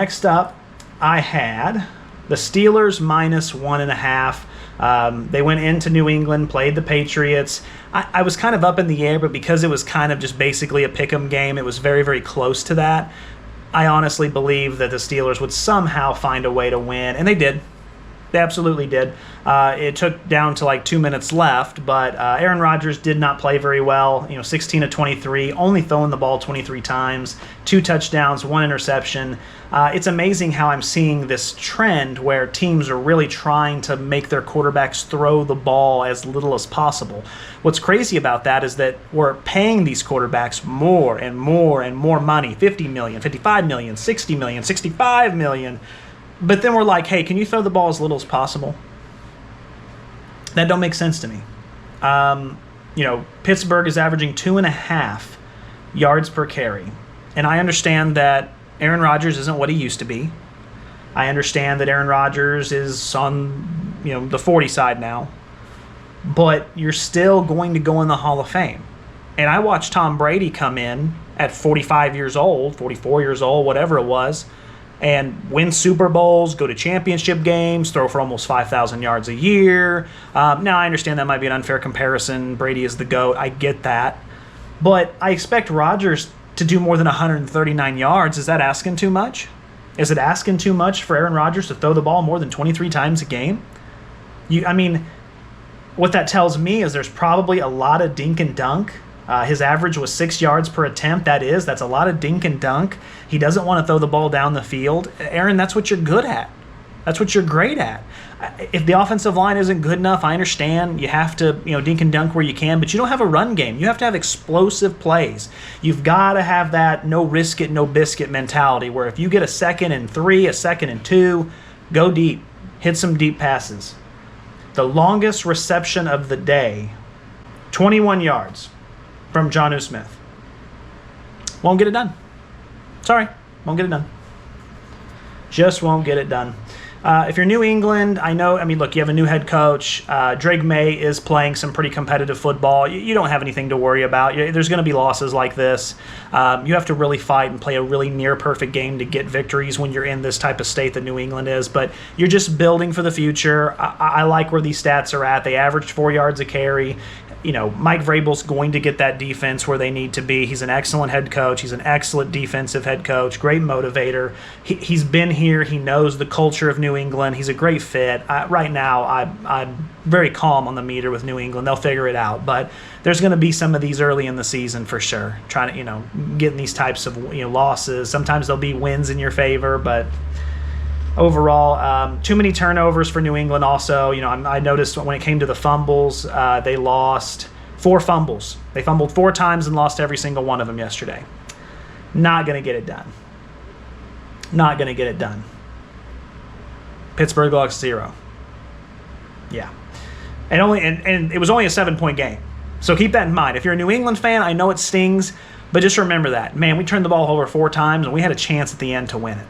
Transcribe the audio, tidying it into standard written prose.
Next up, I had the Steelers minus 1.5. They went into New England, played the Patriots. I was kind of up in the air, but because it was kind of just basically a pick'em game, it was very, very close to that. I honestly believe that the Steelers would somehow find a way to win, and they did. They absolutely did. It took down to like 2 minutes left, but Aaron Rodgers did not play very well. 16 of 23, only throwing the ball 23 times, 2 touchdowns, 1 interception. It's amazing how I'm seeing this trend where teams are really trying to make their quarterbacks throw the ball as little as possible. What's crazy about that is that we're paying these quarterbacks more and more and more money, $50 million, $55 million, $60 million, $65 million. But then we're like, hey, can you throw the ball as little as possible? That don't make sense to me. Pittsburgh is averaging 2.5 yards per carry. And I understand that Aaron Rodgers isn't what he used to be. I understand that Aaron Rodgers is on, the 40 side now. But you're still going to go in the Hall of Fame. And I watched Tom Brady come in at 45 years old, 44 years old, whatever it was, and win Super Bowls, go to championship games, throw for almost 5,000 yards a year. Now, I understand that might be an unfair comparison. Brady is the GOAT. I get that. But I expect Rodgers to do more than 139 yards. Is that asking too much? Is it asking too much for Aaron Rodgers to throw the ball more than 23 times a game? What that tells me is there's probably a lot of dink and dunk. His average was 6 yards per attempt. That's a lot of dink and dunk. He doesn't want to throw the ball down the field. Aaron, that's what you're good at. That's what you're great at. If the offensive line isn't good enough, I understand you have to, dink and dunk where you can, but you don't have a run game. You have to have explosive plays. You've got to have that no risk it, no biscuit mentality where if you get a 2nd and 3, a 2nd and 2, go deep. Hit some deep passes. The longest reception of the day, 21 yards. From Jonnu Smith. Won't get it done. Sorry, won't get it done. Just won't get it done. If you're New England, look, you have a new head coach. Drake May is playing some pretty competitive football. You don't have anything to worry about. There's going to be losses like this. You have to really fight and play a really near-perfect game to get victories when you're in this type of state that New England is. But you're just building for the future. I like where these stats are at. They averaged 4 yards a carry. Mike Vrabel's going to get that defense where they need to be. He's an excellent head coach. He's an excellent defensive head coach, great motivator. He's been here. He knows the culture of New England. He's a great fit. Right now, I'm very calm on the meter with New England. They'll figure it out. But there's going to be some of these early in the season for sure, trying to, getting these types of losses. Sometimes there'll be wins in your favor, but overall, too many turnovers for New England also. I noticed when it came to the fumbles, they lost 4 fumbles. They fumbled 4 times and lost every single one of them yesterday. Not going to get it done. Not going to get it done. Pittsburgh lost 0. Yeah. And it was only a 7-point game. So keep that in mind. If you're a New England fan, I know it stings, but just remember that. Man, we turned the ball over 4 times, and we had a chance at the end to win it.